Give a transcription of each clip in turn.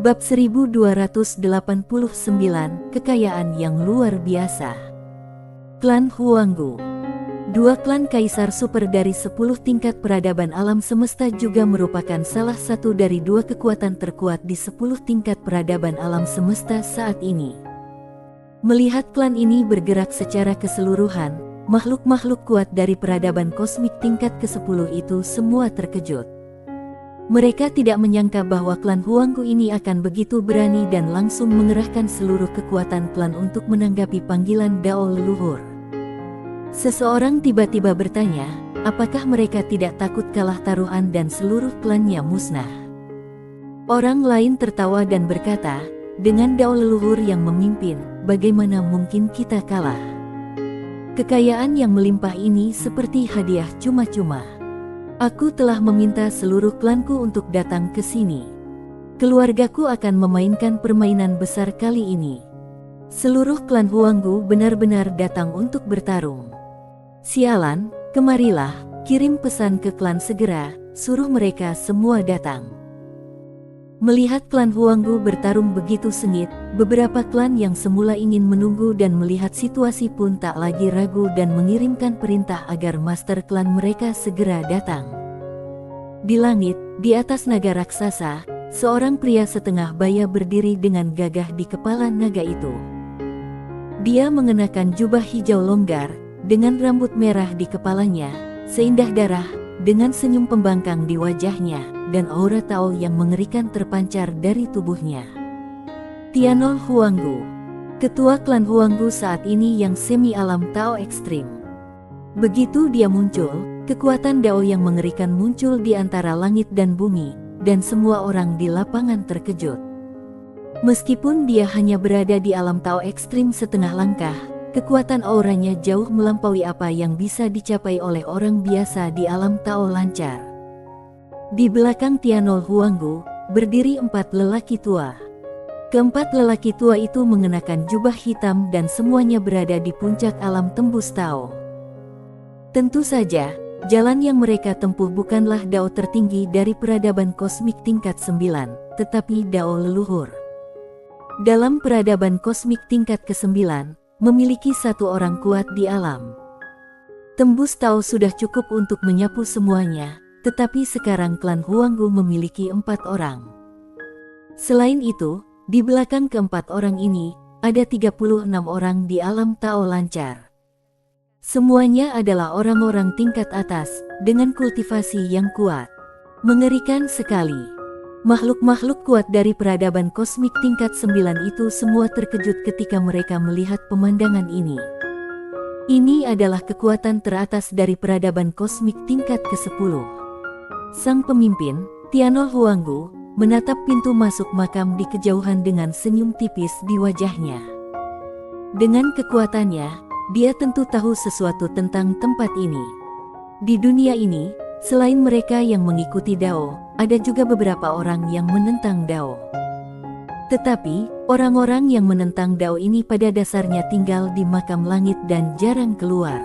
Bab 1289, Kekayaan yang luar biasa. Klan Huanggu. Dua klan kaisar super dari 10 tingkat peradaban alam semesta juga merupakan salah satu dari dua kekuatan terkuat di 10 tingkat peradaban alam semesta saat ini. Melihat klan ini bergerak secara keseluruhan, makhluk-makhluk kuat dari peradaban kosmik tingkat ke-10 itu semua terkejut. Mereka tidak menyangka bahwa klan Huanggu ini akan begitu berani dan langsung mengerahkan seluruh kekuatan klan untuk menanggapi panggilan Dao leluhur. Seseorang tiba-tiba bertanya, apakah mereka tidak takut kalah taruhan dan seluruh klannya musnah? Orang lain tertawa dan berkata, dengan Dao leluhur yang memimpin, bagaimana mungkin kita kalah? Kekayaan yang melimpah ini seperti hadiah cuma-cuma. Aku telah meminta seluruh klanku untuk datang ke sini. Keluargaku akan memainkan permainan besar kali ini. Seluruh klan Huanggu benar-benar datang untuk bertarung. Sialan, kemarilah, kirim pesan ke klan segera, suruh mereka semua datang. Melihat klan Huanggu bertarung begitu sengit, beberapa klan yang semula ingin menunggu dan melihat situasi pun tak lagi ragu dan mengirimkan perintah agar master klan mereka segera datang. Di langit, di atas naga raksasa, seorang pria setengah baya berdiri dengan gagah di kepala naga itu. Dia mengenakan jubah hijau longgar, dengan rambut merah di kepalanya, seindah darah, dengan senyum pembangkang di wajahnya, dan aura Tao yang mengerikan terpancar dari tubuhnya. Tianol Huanggu, ketua klan Huanggu saat ini yang semi alam Tao ekstrim. Begitu dia muncul, kekuatan Dao yang mengerikan muncul di antara langit dan bumi, dan semua orang di lapangan terkejut. Meskipun dia hanya berada di alam Tao ekstrim setengah langkah, kekuatan auranya jauh melampaui apa yang bisa dicapai oleh orang biasa di alam Tao lancar. Di belakang Tianol Huanggu, berdiri 4 lelaki tua. Keempat lelaki tua itu mengenakan jubah hitam dan semuanya berada di puncak alam tembus Tao. Tentu saja, jalan yang mereka tempuh bukanlah Dao tertinggi dari peradaban kosmik tingkat 9, tetapi Dao leluhur. Dalam peradaban kosmik tingkat ke-9, memiliki satu orang kuat di alam tembus Tao sudah cukup untuk menyapu semuanya. Tetapi sekarang klan Huanggu memiliki 4 orang. Selain itu, di belakang keempat orang ini, ada 36 orang di alam Tao lancar. Semuanya adalah orang-orang tingkat atas, dengan kultivasi yang kuat. Mengerikan sekali. Makhluk-makhluk kuat dari peradaban kosmik tingkat 9 itu semua terkejut ketika mereka melihat pemandangan ini. Ini adalah kekuatan teratas dari peradaban kosmik tingkat ke-10. Sang pemimpin, Tianol Huanggu, menatap pintu masuk makam di kejauhan dengan senyum tipis di wajahnya. Dengan kekuatannya, dia tentu tahu sesuatu tentang tempat ini. Di dunia ini, selain mereka yang mengikuti Dao, ada juga beberapa orang yang menentang Dao. Tetapi, orang-orang yang menentang Dao ini pada dasarnya tinggal di makam langit dan jarang keluar.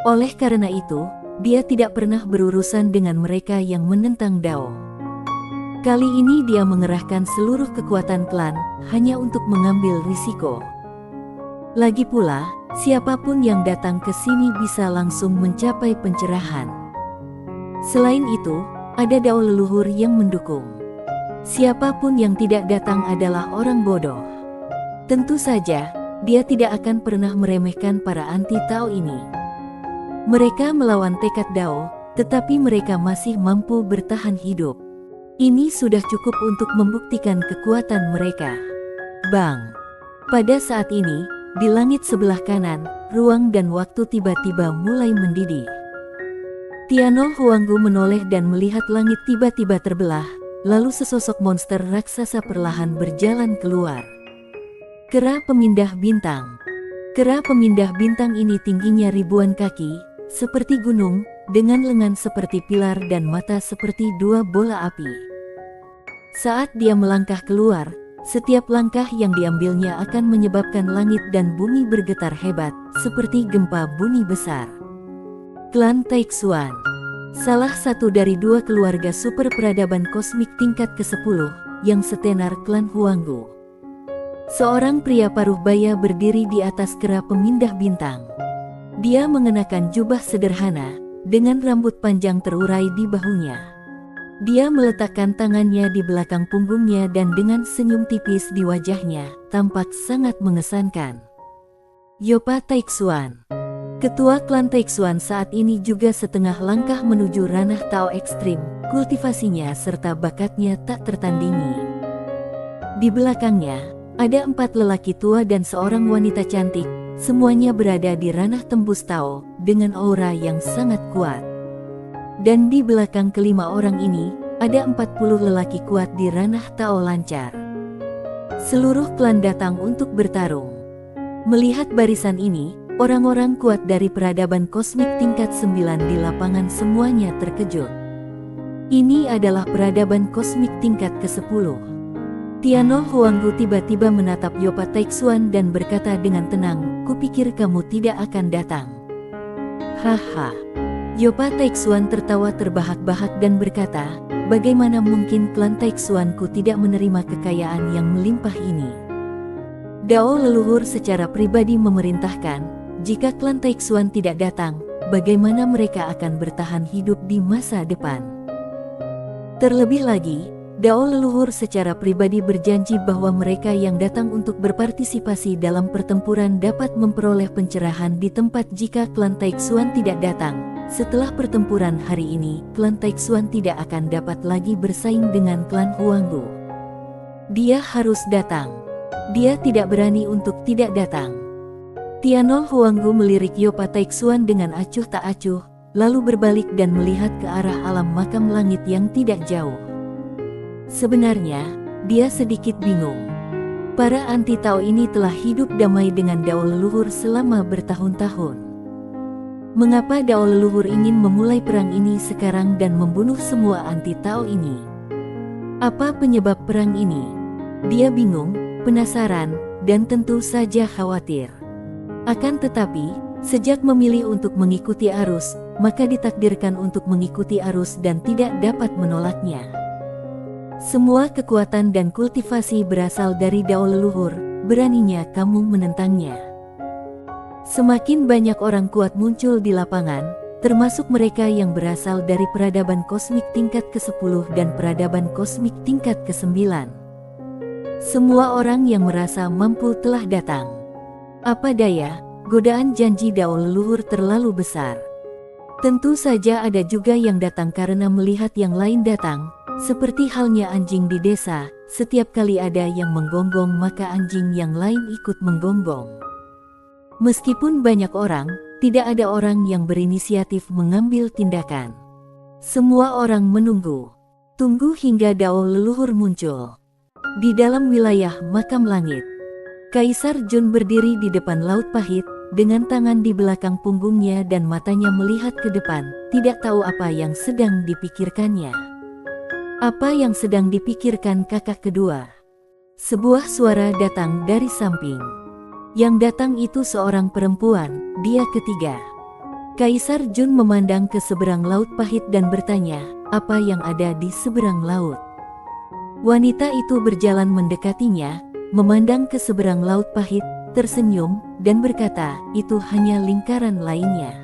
Oleh karena itu, dia tidak pernah berurusan dengan mereka yang menentang Dao. Kali ini dia mengerahkan seluruh kekuatan klan, hanya untuk mengambil risiko. Lagi pula, siapapun yang datang ke sini bisa langsung mencapai pencerahan. Selain itu, ada Dao leluhur yang mendukung. Siapapun yang tidak datang adalah orang bodoh. Tentu saja, dia tidak akan pernah meremehkan para anti-Tao ini. Mereka melawan tekad Dao, tetapi mereka masih mampu bertahan hidup. Ini sudah cukup untuk membuktikan kekuatan mereka. Bang! Pada saat ini, di langit sebelah kanan, ruang dan waktu tiba-tiba mulai mendidih. Tianol Huanggu menoleh dan melihat langit tiba-tiba terbelah, lalu sesosok monster raksasa perlahan berjalan keluar. Kera pemindah bintang. Kera pemindah bintang ini tingginya ribuan kaki, seperti gunung, dengan lengan seperti pilar dan mata seperti 2 bola api. Saat dia melangkah keluar, setiap langkah yang diambilnya akan menyebabkan langit dan bumi bergetar hebat, seperti gempa bumi besar. Klan Taixuan. Salah satu dari dua keluarga super peradaban kosmik tingkat ke-10 yang setenar klan Huanggu. Seorang pria paruh baya berdiri di atas kera pemindah bintang. Dia mengenakan jubah sederhana dengan rambut panjang terurai di bahunya. Dia meletakkan tangannya di belakang punggungnya dan dengan senyum tipis di wajahnya, tampak sangat mengesankan. Yopa Taixuan, ketua klan Taixuan saat ini juga setengah langkah menuju ranah Tao ekstrim, kultivasinya serta bakatnya tak tertandingi. Di belakangnya, ada 4 lelaki tua dan seorang wanita cantik, semuanya berada di ranah tembus Tao, dengan aura yang sangat kuat. Dan di belakang kelima orang ini, ada 40 lelaki kuat di ranah Tao lancar. Seluruh klan datang untuk bertarung. Melihat barisan ini, orang-orang kuat dari peradaban kosmik tingkat 9 di lapangan semuanya terkejut. Ini adalah peradaban kosmik tingkat ke-10. Tianol Huanggu tiba-tiba menatap Yopa Taixuan dan berkata dengan tenang, "Kupikir kamu tidak akan datang." Haha. Yopa Taixuan tertawa terbahak-bahak dan berkata, "Bagaimana mungkin klan Taixuanku tidak menerima kekayaan yang melimpah ini?" Dao leluhur secara pribadi memerintahkan, jika klan Taixuan tidak datang, bagaimana mereka akan bertahan hidup di masa depan. Terlebih lagi, Dao leluhur secara pribadi berjanji bahwa mereka yang datang untuk berpartisipasi dalam pertempuran dapat memperoleh pencerahan di tempat jika klan Taixuan tidak datang. Setelah pertempuran hari ini, klan Taixuan tidak akan dapat lagi bersaing dengan klan Huanggu. Dia harus datang. Dia tidak berani untuk tidak datang. Tianol Huanggu melirik Yopa Taixuan dengan acuh tak acuh, lalu berbalik dan melihat ke arah alam makam langit yang tidak jauh. Sebenarnya, dia sedikit bingung. Para anti-Tao ini telah hidup damai dengan Dao leluhur selama bertahun-tahun. Mengapa Dao leluhur ingin memulai perang ini sekarang dan membunuh semua anti-Tao ini? Apa penyebab perang ini? Dia bingung, penasaran, dan tentu saja khawatir. Akan tetapi, sejak memilih untuk mengikuti arus, maka ditakdirkan untuk mengikuti arus dan tidak dapat menolaknya. Semua kekuatan dan kultivasi berasal dari Dao leluhur, beraninya kamu menentangnya. Semakin banyak orang kuat muncul di lapangan, termasuk mereka yang berasal dari peradaban kosmik tingkat ke-10 dan peradaban kosmik tingkat ke-9. Semua orang yang merasa mampu telah datang. Apa daya, godaan janji Dao leluhur terlalu besar. Tentu saja ada juga yang datang karena melihat yang lain datang. Seperti halnya anjing di desa, setiap kali ada yang menggonggong maka anjing yang lain ikut menggonggong. Meskipun banyak orang, tidak ada orang yang berinisiatif mengambil tindakan. Semua orang menunggu. Tunggu hingga Dao leluhur muncul. Di dalam wilayah makam langit, Kaisar Jun berdiri di depan Laut Pahit, dengan tangan di belakang punggungnya dan matanya melihat ke depan, tidak tahu apa yang sedang dipikirkannya. Apa yang sedang dipikirkan kakak kedua? Sebuah suara datang dari samping. Yang datang itu seorang perempuan, dia ketiga. Kaisar Jun memandang ke seberang Laut Pahit dan bertanya, apa yang ada di seberang laut? Wanita itu berjalan mendekatinya, memandang ke seberang Laut Pahit, tersenyum, dan berkata, itu hanya lingkaran lainnya.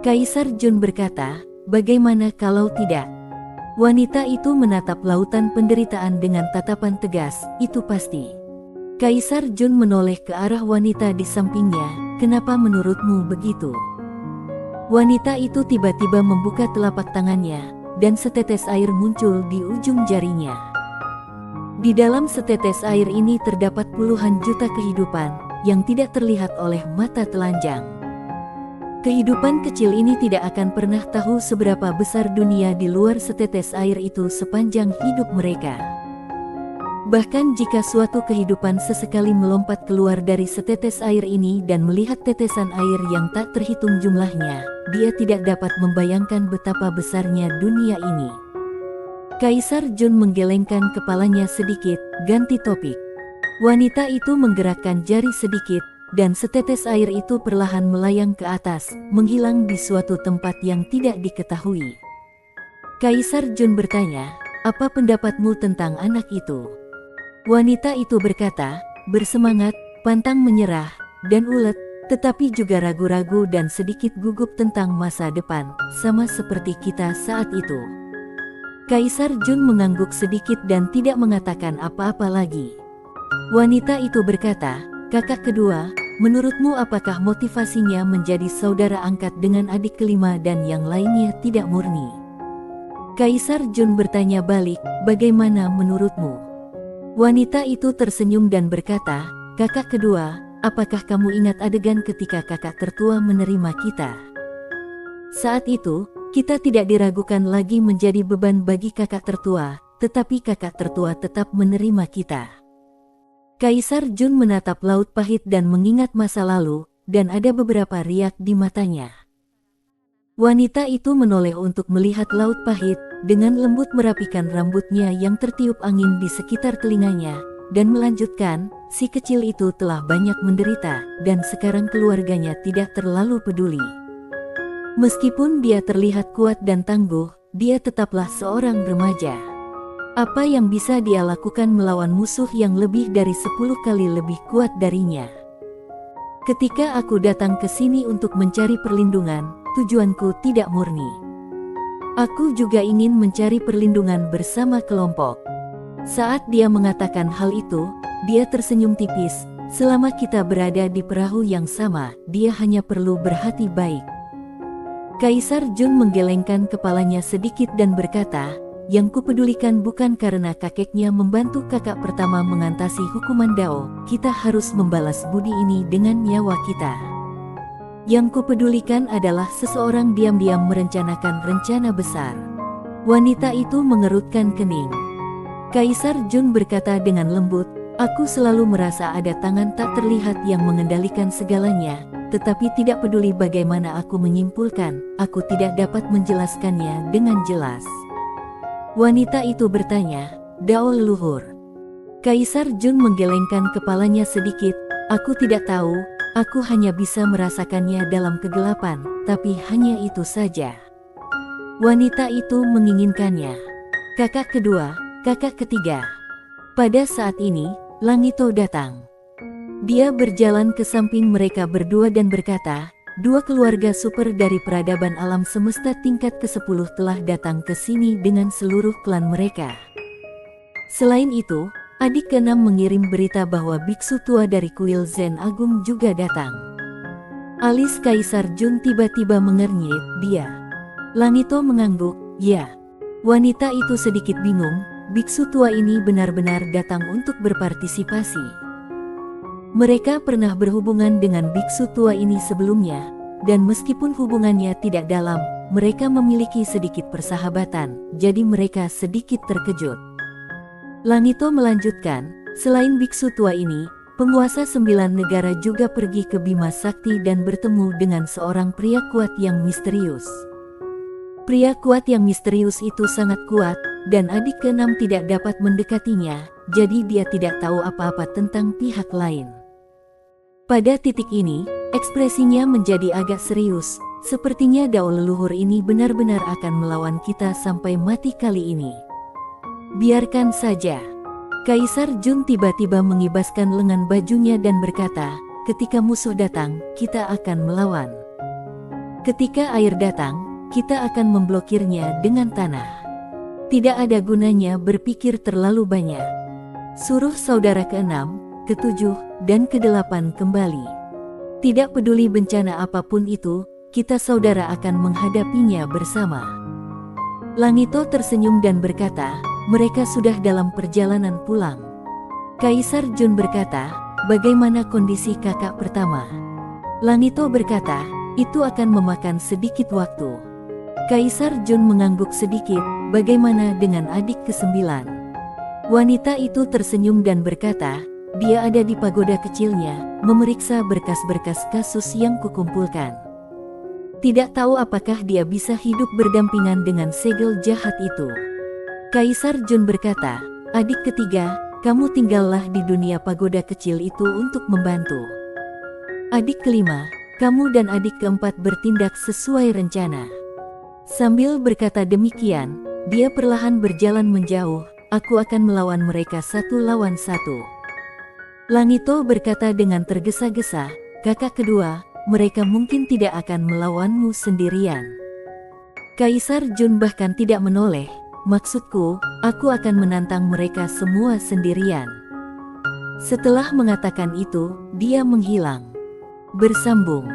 Kaisar Jun berkata, bagaimana kalau tidak? Wanita itu menatap lautan penderitaan dengan tatapan tegas, itu pasti. Kaisar Jun menoleh ke arah wanita di sampingnya, kenapa menurutmu begitu? Wanita itu tiba-tiba membuka telapak tangannya, dan setetes air muncul di ujung jarinya. Di dalam setetes air ini terdapat puluhan juta kehidupan, yang tidak terlihat oleh mata telanjang. Kehidupan kecil ini tidak akan pernah tahu seberapa besar dunia di luar setetes air itu sepanjang hidup mereka. Bahkan jika suatu kehidupan sesekali melompat keluar dari setetes air ini dan melihat tetesan air yang tak terhitung jumlahnya, dia tidak dapat membayangkan betapa besarnya dunia ini. Kaisar Jun menggelengkan kepalanya sedikit, ganti topik. Wanita itu menggerakkan jari sedikit, dan setetes air itu perlahan melayang ke atas, menghilang di suatu tempat yang tidak diketahui. Kaisar Jun bertanya, "Apa pendapatmu tentang anak itu?" Wanita itu berkata, bersemangat, pantang menyerah, dan ulet, tetapi juga ragu-ragu dan sedikit gugup tentang masa depan, sama seperti kita saat itu. Kaisar Jun mengangguk sedikit dan tidak mengatakan apa-apa lagi. Wanita itu berkata, "Kakak kedua, menurutmu apakah motivasinya menjadi saudara angkat dengan adik kelima dan yang lainnya tidak murni?" Kaisar Jun bertanya balik, "Bagaimana menurutmu?" Wanita itu tersenyum dan berkata, "Kakak kedua, apakah kamu ingat adegan ketika kakak tertua menerima kita? Saat itu, kita tidak diragukan lagi menjadi beban bagi kakak tertua, tetapi kakak tertua tetap menerima kita." Kaisar Jun menatap Laut Pahit dan mengingat masa lalu, dan ada beberapa riak di matanya. Wanita itu menoleh untuk melihat Laut Pahit, dengan lembut merapikan rambutnya yang tertiup angin di sekitar telinganya, dan melanjutkan, "Si kecil itu telah banyak menderita, dan sekarang keluarganya tidak terlalu peduli. Meskipun dia terlihat kuat dan tangguh, dia tetaplah seorang remaja. Apa yang bisa dia lakukan melawan musuh yang lebih dari 10 kali lebih kuat darinya? Ketika aku datang ke sini untuk mencari perlindungan, tujuanku tidak murni. Aku juga ingin mencari perlindungan bersama kelompok." Saat dia mengatakan hal itu, dia tersenyum tipis. "Selama kita berada di perahu yang sama, dia hanya perlu berhati baik." Kaisar Jun menggelengkan kepalanya sedikit dan berkata, "Yang kupedulikan bukan karena kakeknya membantu kakak pertama mengatasi hukuman Dao, kita harus membalas budi ini dengan nyawa kita. Yang kupedulikan adalah seseorang diam-diam merencanakan rencana besar." Wanita itu mengerutkan kening. Kaisar Jun berkata dengan lembut, "Aku selalu merasa ada tangan tak terlihat yang mengendalikan segalanya, tetapi tidak peduli bagaimana aku menyimpulkan, aku tidak dapat menjelaskannya dengan jelas." Wanita itu bertanya, "Dao leluhur?" Kaisar Jun menggelengkan kepalanya sedikit, "Aku tidak tahu, aku hanya bisa merasakannya dalam kegelapan, tapi hanya itu saja." Wanita itu menginginkannya. Kakak kedua, kakak ketiga. Pada saat ini, Langito datang. Dia berjalan ke samping mereka berdua dan berkata, "Dua keluarga super dari peradaban alam semesta tingkat ke-10 telah datang ke sini dengan seluruh klan mereka. Selain itu, adik ke-6 mengirim berita bahwa biksu tua dari kuil Zen Agung juga datang." Alis Kaisar Jun tiba-tiba mengernyit, "Dia?" Langito mengangguk, "Ya." Wanita itu sedikit bingung, biksu tua ini benar-benar datang untuk berpartisipasi. Mereka pernah berhubungan dengan biksu tua ini sebelumnya, dan meskipun hubungannya tidak dalam, mereka memiliki sedikit persahabatan, jadi mereka sedikit terkejut. Langito melanjutkan, "Selain biksu tua ini, penguasa 9 negara juga pergi ke Bima Sakti dan bertemu dengan seorang pria kuat yang misterius. Pria kuat yang misterius itu sangat kuat, dan adik ke-6 tidak dapat mendekatinya, jadi dia tidak tahu apa-apa tentang pihak lain." Pada titik ini, ekspresinya menjadi agak serius, sepertinya Dao leluhur ini benar-benar akan melawan kita sampai mati kali ini. "Biarkan saja." Kaisar Jun tiba-tiba mengibaskan lengan bajunya dan berkata, "Ketika musuh datang, kita akan melawan. Ketika air datang, kita akan memblokirnya dengan tanah. Tidak ada gunanya berpikir terlalu banyak. Suruh saudara ke-6, ke-7, dan ke-8 kembali. Tidak peduli bencana apapun itu, kita saudara akan menghadapinya bersama." Langito tersenyum dan berkata, "Mereka sudah dalam perjalanan pulang." Kaisar Jun berkata, "Bagaimana kondisi kakak pertama?" Langito berkata, "Itu akan memakan sedikit waktu." Kaisar Jun mengangguk sedikit, "Bagaimana dengan adik ke-9?" Wanita itu tersenyum dan berkata, "Dia ada di pagoda kecilnya, memeriksa berkas-berkas kasus yang kukumpulkan. Tidak tahu apakah dia bisa hidup berdampingan dengan segel jahat itu." Kaisar Jun berkata, "Adik ketiga, kamu tinggallah di dunia pagoda kecil itu untuk membantu." Adik kelima, kamu dan adik keempat bertindak sesuai rencana. Sambil berkata demikian, dia perlahan berjalan menjauh. Aku akan melawan mereka 1 lawan 1. Langito berkata dengan tergesa-gesa, kakak kedua, mereka mungkin tidak akan melawanmu sendirian. Kaisar Jun bahkan tidak menoleh. Maksudku, aku akan menantang mereka semua sendirian. Setelah mengatakan itu, dia menghilang. Bersambung.